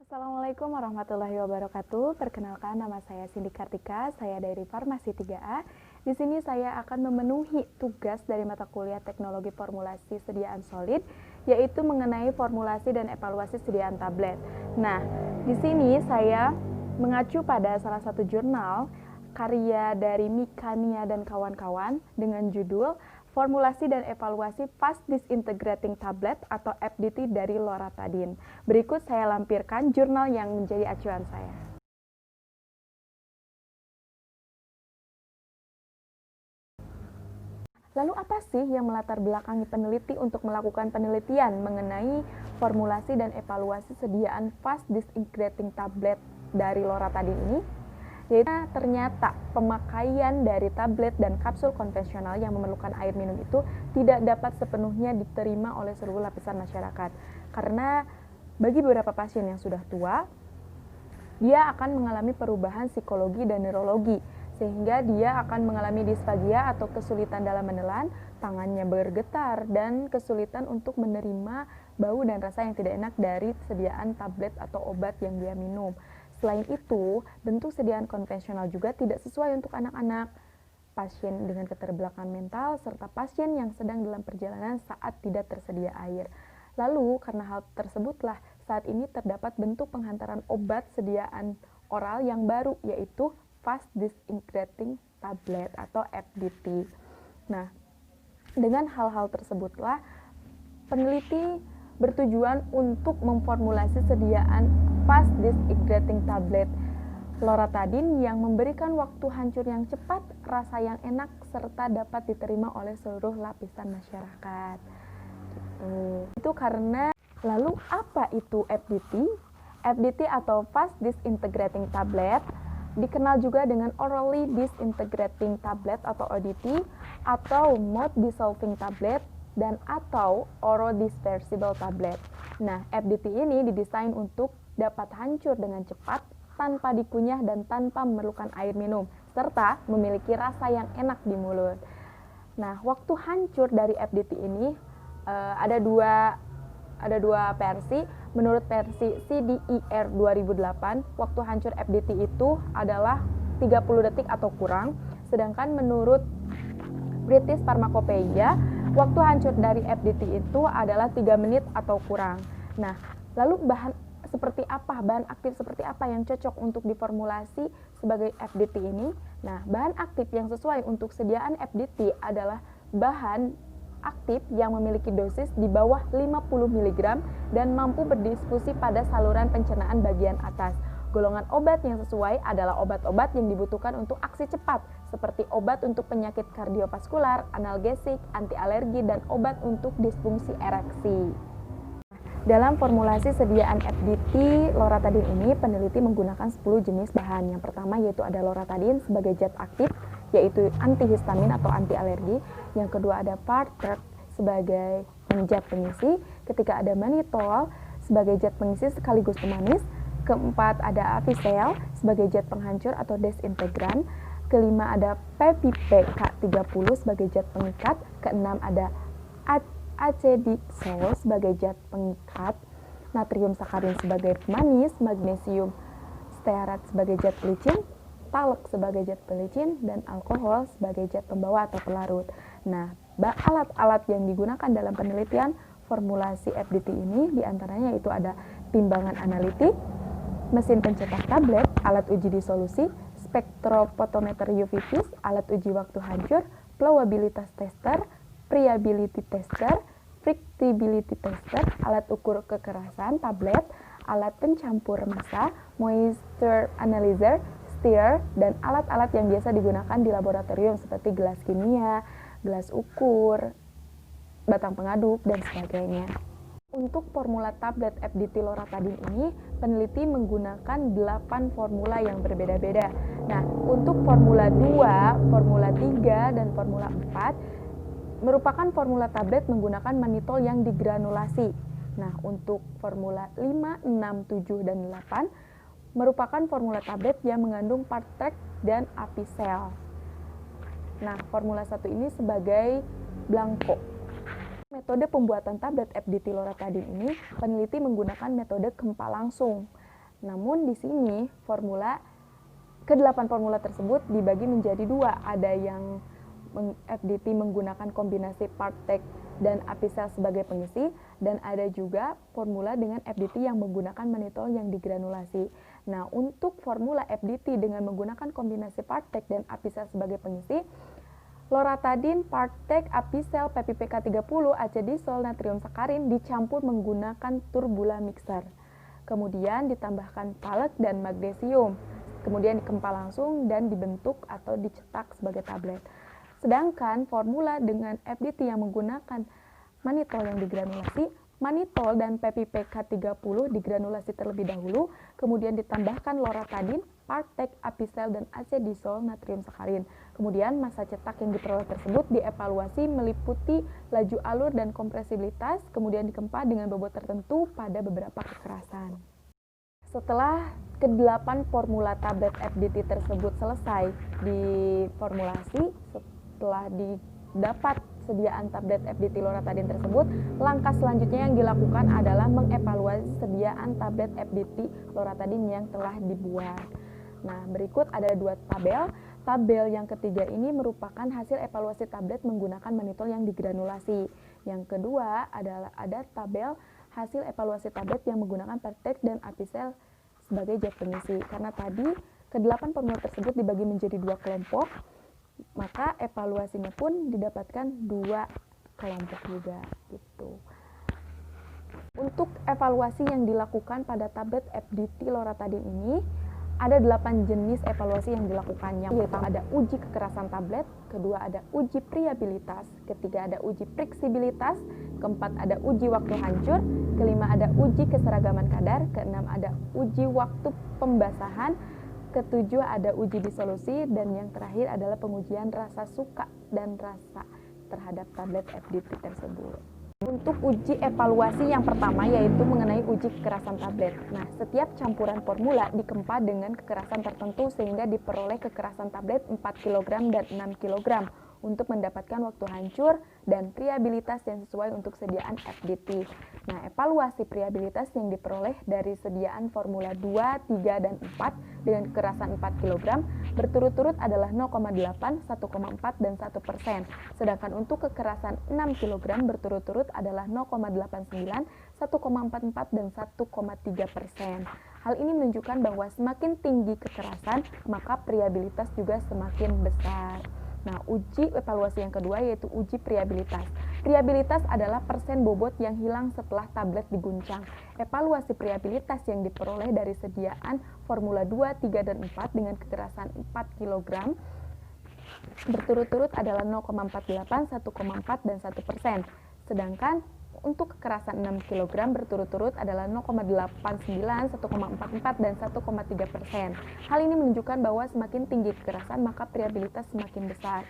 Assalamualaikum warahmatullahi wabarakatuh. Perkenalkan, nama saya Cindy Kartika, saya dari Farmasi 3A. Di sini saya akan memenuhi tugas dari mata kuliah Teknologi Formulasi Sediaan Solid, yaitu mengenai formulasi dan evaluasi sediaan tablet. Nah, di sini saya mengacu pada salah satu jurnal karya dari Mikania dan kawan-kawan dengan judul Formulasi dan Evaluasi Fast Disintegrating Tablet atau FDT dari Loratadine. Berikut saya lampirkan jurnal yang menjadi acuan saya. Lalu apa sih yang melatar belakangi peneliti untuk melakukan penelitian mengenai formulasi dan evaluasi sediaan Fast Disintegrating Tablet dari Loratadine ini? Yaitu ternyata pemakaian dari tablet dan kapsul konvensional yang memerlukan air minum itu tidak dapat sepenuhnya diterima oleh seluruh lapisan masyarakat. Karena bagi beberapa pasien yang sudah tua, dia akan mengalami perubahan psikologi dan neurologi, sehingga dia akan mengalami disfagia atau kesulitan dalam menelan, tangannya bergetar, dan kesulitan untuk menerima bau dan rasa yang tidak enak dari sediaan tablet atau obat yang dia minum. Selain itu, bentuk sediaan konvensional juga tidak sesuai untuk anak-anak, pasien dengan keterbelakangan mental, serta pasien yang sedang dalam perjalanan saat tidak tersedia air. Lalu, karena hal tersebutlah, saat ini terdapat bentuk penghantaran obat sediaan oral yang baru, yaitu Fast Disintegrating Tablet atau FDT. Nah, dengan hal-hal tersebutlah, peneliti bertujuan untuk memformulasi sediaan Fast Disintegrating Tablet Loratadine yang memberikan waktu hancur yang cepat, rasa yang enak, serta dapat diterima oleh seluruh lapisan masyarakat. Itu karena, lalu apa itu FDT? FDT atau Fast Disintegrating Tablet dikenal juga dengan Orally Disintegrating Tablet atau ODT, atau Mouth Dissolving Tablet, dan atau Orodispersible Tablet. Nah, FDT ini didesain untuk dapat hancur dengan cepat, tanpa dikunyah dan tanpa memerlukan air minum, serta memiliki rasa yang enak di mulut. Nah, waktu hancur dari FDT ini ada dua versi. Menurut versi CDER 2008, waktu hancur FDT itu adalah 30 detik atau kurang, sedangkan menurut British Pharmacopeia, waktu hancur dari FDT itu adalah 3 menit atau kurang. Nah, lalu bahan aktif seperti apa yang cocok untuk diformulasi sebagai FDT ini? Nah, bahan aktif yang sesuai untuk sediaan FDT adalah bahan aktif yang memiliki dosis di bawah 50 mg dan mampu berdiskusi pada saluran pencernaan bagian atas. Golongan obat yang sesuai adalah obat-obat yang dibutuhkan untuk aksi cepat, seperti obat untuk penyakit kardiovaskular, analgesik, anti alergi, dan obat untuk disfungsi ereksi. Dalam formulasi sediaan FDT Loratadine ini, peneliti menggunakan 10 jenis bahan. Yang pertama yaitu ada Loratadine sebagai zat aktif, yaitu antihistamin atau anti alergi. Yang kedua ada Partrek sebagai zat pengisi. Ketiga ada Mannitol sebagai zat pengisi sekaligus pemanis. Keempat ada Avicel sebagai zat penghancur atau desintegran. Kelima ada PPK30 sebagai zat pengikat. Keenam ada Acetylsol sebagai zat pengikat. Natrium sakarin sebagai pemanis. Magnesium stearat sebagai zat pelicin. Talek sebagai zat pelicin, dan alkohol sebagai zat pembawa atau pelarut. Nah, alat-alat yang digunakan dalam penelitian formulasi FDT ini diantaranya itu ada timbangan analitik, mesin pencetak tablet, alat uji disolusi, spektrofotometer UV vis, alat uji waktu hancur, flowability tester, friability tester, frictibility tester, alat ukur kekerasan tablet, alat pencampur massa, moisture analyzer, stir, dan alat-alat yang biasa digunakan di laboratorium seperti gelas kimia, gelas ukur, batang pengaduk, dan sebagainya. Untuk formula tablet FDT Loratadine ini, peneliti menggunakan 8 formula yang berbeda-beda. Nah, untuk formula 2, formula 3, dan formula 4 merupakan formula tablet menggunakan mannitol yang digranulasi. Nah, untuk formula 5, 6, 7, dan 8 merupakan formula tablet yang mengandung Partrek dan Avicel. Nah, formula 1 ini sebagai blanko. Metode pembuatan tablet FDT Loratadine ini, peneliti menggunakan metode gempa langsung. Namun di sini ke-8 formula tersebut dibagi menjadi dua. Ada yang FDT menggunakan kombinasi Partec dan Apisel sebagai pengisi, dan ada juga formula dengan FDT yang menggunakan manitol yang digranulasi. Nah, untuk formula FDT dengan menggunakan kombinasi Partec dan Apisel sebagai pengisi, loratadin, Partec, Apisel, PPPK30, acedisol, natrium sakarin dicampur menggunakan turbula mixer. Kemudian ditambahkan palek dan magnesium. Kemudian dikempal langsung dan dibentuk atau dicetak sebagai tablet. Sedangkan formula dengan FDT yang menggunakan manitol yang digranulasi, manitol dan PPPK30 digranulasi terlebih dahulu, kemudian ditambahkan loratadin, Partec, Apisel, dan acedisol, natrium sakarin. Kemudian massa cetak yang diperoleh tersebut dievaluasi meliputi laju alur dan kompresibilitas, kemudian dikempa dengan bobot tertentu pada beberapa kekerasan. Setelah ke-8 formula tablet FDT tersebut selesai diformulasi, setelah didapat sediaan tablet FDT loratadin tersebut, langkah selanjutnya yang dilakukan adalah mengevaluasi sediaan tablet FDT loratadin yang telah dibuat. Nah, berikut ada dua tabel. Tabel yang ketiga ini merupakan hasil evaluasi tablet menggunakan manitol yang digranulasi. Yang kedua adalah ada tabel hasil evaluasi tablet yang menggunakan Partec dan Apisel sebagai zat pengisi. Karena tadi ke-8 formula tersebut dibagi menjadi dua kelompok, maka evaluasinya pun didapatkan dua kelompok juga gitu. Untuk evaluasi yang dilakukan pada tablet FDT loratadin ini, ada 8 jenis evaluasi yang dilakukan. Yang pertama ada uji kekerasan tablet, kedua ada uji friabilitas, ketiga ada uji fleksibilitas, keempat ada uji waktu hancur, kelima ada uji keseragaman kadar, keenam ada uji waktu pembasahan, ketujuh ada uji disolusi, dan yang terakhir adalah pengujian rasa suka dan rasa terhadap tablet FDT tersebut. Untuk uji evaluasi yang pertama yaitu mengenai uji kekerasan tablet. Nah, setiap campuran formula dikempa dengan kekerasan tertentu sehingga diperoleh kekerasan tablet 4 kg dan 6 kg untuk mendapatkan waktu hancur dan friabilitas yang sesuai untuk sediaan FDT. Nah, evaluasi friabilitas yang diperoleh dari sediaan formula 2, 3, dan 4 dengan kekerasan 4 kg berturut-turut adalah 0,8, 1,4, dan 1%. Sedangkan untuk kekerasan 6 kg berturut-turut adalah 0,89, 1,44, dan 1,3%. Hal ini menunjukkan bahwa semakin tinggi kekerasan, maka friabilitas juga semakin besar. Nah, uji evaluasi yang kedua yaitu uji friabilitas. Friabilitas adalah persen bobot yang hilang setelah tablet diguncang. Evaluasi friabilitas yang diperoleh dari sediaan formula 2, 3, dan 4 dengan kekerasan 4 kg berturut-turut adalah 0,48, 1,4, dan 1%. Sedangkan untuk kekerasan 6 kg berturut-turut adalah 0,89, 1,44, dan 1,3%. Hal ini menunjukkan bahwa semakin tinggi kekerasan maka friabilitas semakin besar.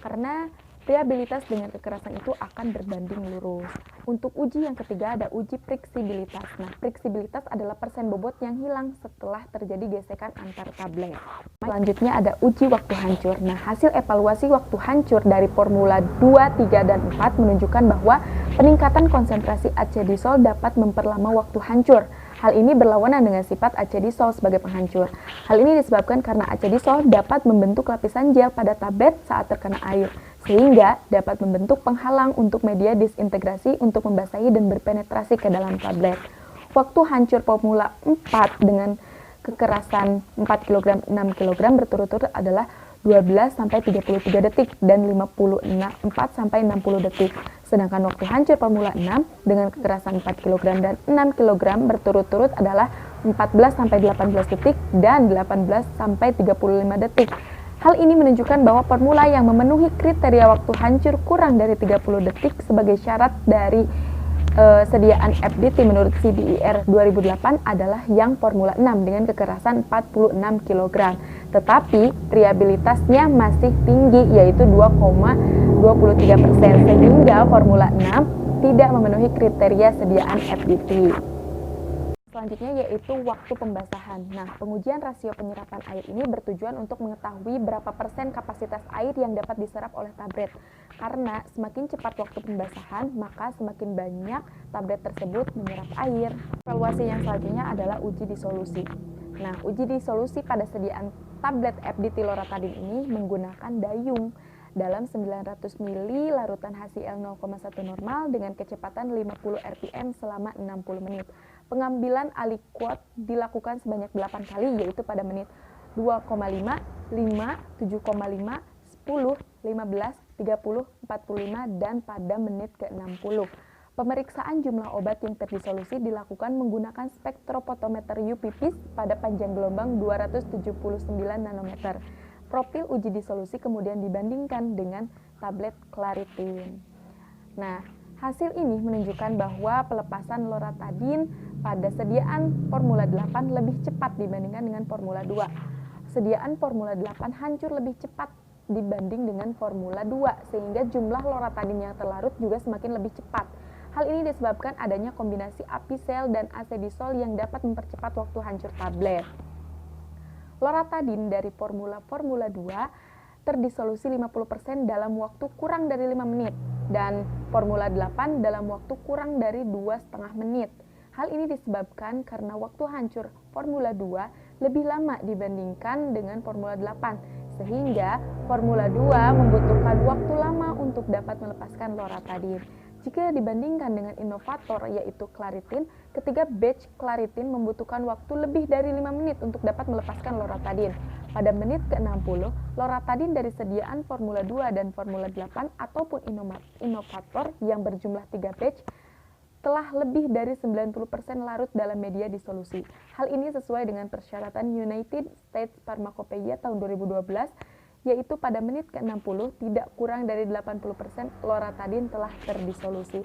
Karena friabilitas dengan kekerasan itu akan berbanding lurus. Untuk uji yang ketiga ada uji fleksibilitas. Nah, fleksibilitas adalah persen bobot yang hilang setelah terjadi gesekan antar tablet. Selanjutnya ada uji waktu hancur. Nah, hasil evaluasi waktu hancur dari formula 2, 3, dan 4 menunjukkan bahwa peningkatan konsentrasi acedisol dapat memperlama waktu hancur. Hal ini berlawanan dengan sifat acedisol sebagai penghancur. Hal ini disebabkan karena acedisol dapat membentuk lapisan gel pada tablet saat terkena air, sehingga dapat membentuk penghalang untuk media disintegrasi untuk membasahi dan berpenetrasi ke dalam tablet. Waktu hancur formula 4 dengan kekerasan 4 kg 6 kg berturut-turut adalah 12-33 detik dan 54-60 detik. Sedangkan waktu hancur formula 6 dengan kekerasan 4 kg dan 6 kg berturut-turut adalah 14-18 detik dan 18-35 detik. Hal ini menunjukkan bahwa formula yang memenuhi kriteria waktu hancur kurang dari 30 detik sebagai syarat dari sediaan FDT menurut CDIR 2008 adalah yang formula 6 dengan kekerasan 46 kg. Tetapi friabilitasnya masih tinggi yaitu 2,23%, sehingga formula 6 tidak memenuhi kriteria sediaan FDT. Selanjutnya yaitu waktu pembasahan. Nah, pengujian rasio penyerapan air ini bertujuan untuk mengetahui berapa persen kapasitas air yang dapat diserap oleh tablet. Karena semakin cepat waktu pembasahan, maka semakin banyak tablet tersebut menyerap air. Evaluasi yang selanjutnya adalah uji disolusi. Nah, uji disolusi pada sediaan tablet FDT loratadin ini menggunakan dayung dalam 900 ml larutan HCl 0,1 normal dengan kecepatan 50 rpm selama 60 menit. Pengambilan aliquot dilakukan sebanyak 8 kali, yaitu pada menit 2,5, 5, 7,5, 10, 15, 30, 45, dan pada menit ke-60. Pemeriksaan jumlah obat yang terdisolusi dilakukan menggunakan spektrofotometer UV-Vis pada panjang gelombang 279 nanometer. Profil uji disolusi kemudian dibandingkan dengan tablet Claritin. Nah, hasil ini menunjukkan bahwa pelepasan loratadin pada sediaan Formula 8 lebih cepat dibandingkan dengan Formula 2. Sediaan Formula 8 hancur lebih cepat dibanding dengan Formula 2, sehingga jumlah loratadin yang terlarut juga semakin lebih cepat. Hal ini disebabkan adanya kombinasi apisel dan acedisol yang dapat mempercepat waktu hancur tablet. Loratadin dari Formula 2 terdisolusi 50% dalam waktu kurang dari 5 menit dan Formula 8 dalam waktu kurang dari 2,5 menit. Hal ini disebabkan karena waktu hancur Formula 2 lebih lama dibandingkan dengan Formula 8, sehingga Formula 2 membutuhkan waktu lama untuk dapat melepaskan loratadin. Jika dibandingkan dengan inovator yaitu Claritin, ketiga batch Claritin membutuhkan waktu lebih dari 5 menit untuk dapat melepaskan loratadin. Pada menit ke-60, loratadin dari sediaan Formula 2 dan Formula 8 ataupun inovator yang berjumlah 3 batch telah lebih dari 90% larut dalam media disolusi. Hal ini sesuai dengan persyaratan United States Pharmacopeia tahun 2012, yaitu pada menit ke-60 tidak kurang dari 80% loratadin telah terdisolusi.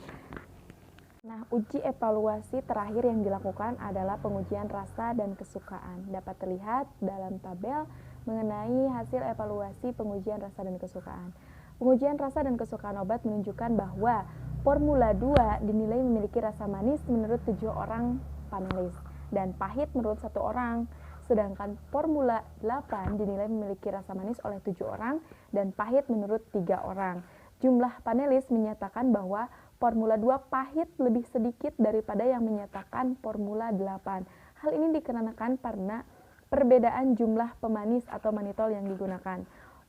Nah, uji evaluasi terakhir yang dilakukan adalah pengujian rasa dan kesukaan. Dapat terlihat dalam tabel mengenai hasil evaluasi pengujian rasa dan kesukaan. Pengujian rasa dan kesukaan obat menunjukkan bahwa Formula 2 dinilai memiliki rasa manis menurut 7 orang panelis dan pahit menurut 1 orang. Sedangkan Formula 8 dinilai memiliki rasa manis oleh 7 orang dan pahit menurut 3 orang. Jumlah panelis menyatakan bahwa Formula 2 pahit lebih sedikit daripada yang menyatakan Formula 8. Hal ini dikarenakan karena perbedaan jumlah pemanis atau manitol yang digunakan.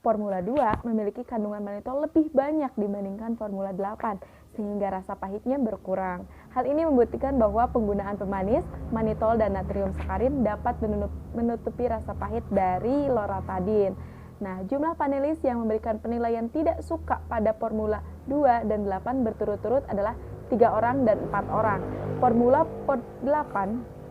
Formula 2 memiliki kandungan manitol lebih banyak dibandingkan Formula 8, sehingga rasa pahitnya berkurang. Hal ini membuktikan bahwa penggunaan pemanis, manitol, dan natrium sakarin dapat menutupi rasa pahit dari loratadin. Nah, jumlah panelis yang memberikan penilaian tidak suka pada Formula 2 dan 8 berturut-turut adalah 3 orang dan 4 orang. Formula 8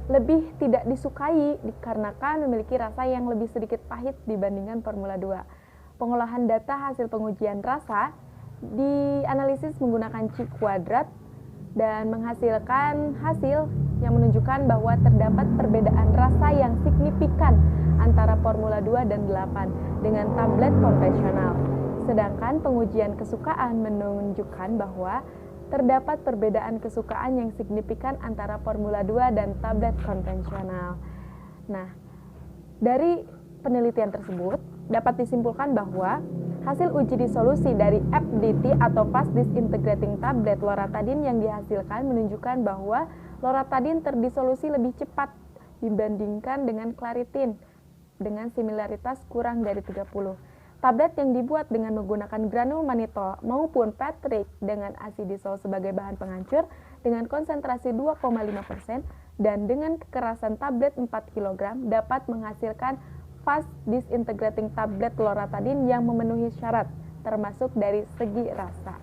lebih tidak disukai dikarenakan memiliki rasa yang lebih sedikit pahit dibandingkan Formula 2. Pengolahan data hasil pengujian rasa dianalisis menggunakan C kuadrat dan menghasilkan hasil yang menunjukkan bahwa terdapat perbedaan rasa yang signifikan antara Formula 2 dan 8 dengan tablet konvensional. Sedangkan pengujian kesukaan menunjukkan bahwa terdapat perbedaan kesukaan yang signifikan antara Formula 2 dan tablet konvensional. Nah, dari penelitian tersebut dapat disimpulkan bahwa hasil uji disolusi dari FDT atau Fast Disintegrating Tablet loratadin yang dihasilkan menunjukkan bahwa loratadin terdisolusi lebih cepat dibandingkan dengan Claritin dengan similaritas kurang dari 30. Tablet yang dibuat dengan menggunakan granul manitol maupun Patrick dengan acidisol sebagai bahan penghancur dengan konsentrasi 2,5% dan dengan kekerasan tablet 4 kg dapat menghasilkan Fast Disintegrating Tablet loratadin yang memenuhi syarat, termasuk dari segi rasa.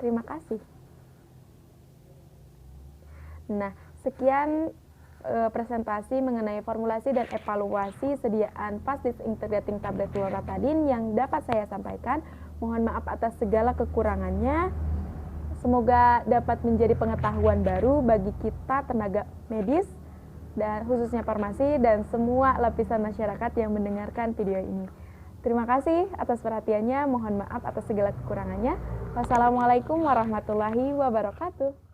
Terima kasih. Nah, sekian presentasi mengenai formulasi dan evaluasi sediaan Fast Disintegrating Tablet loratadin yang dapat saya sampaikan. Mohon maaf atas segala kekurangannya. Semoga dapat menjadi pengetahuan baru bagi kita tenaga medis dan khususnya farmasi dan semua lapisan masyarakat yang mendengarkan video ini. Terima kasih atas perhatiannya. Mohon maaf atas segala kekurangannya. Wassalamualaikum warahmatullahi wabarakatuh.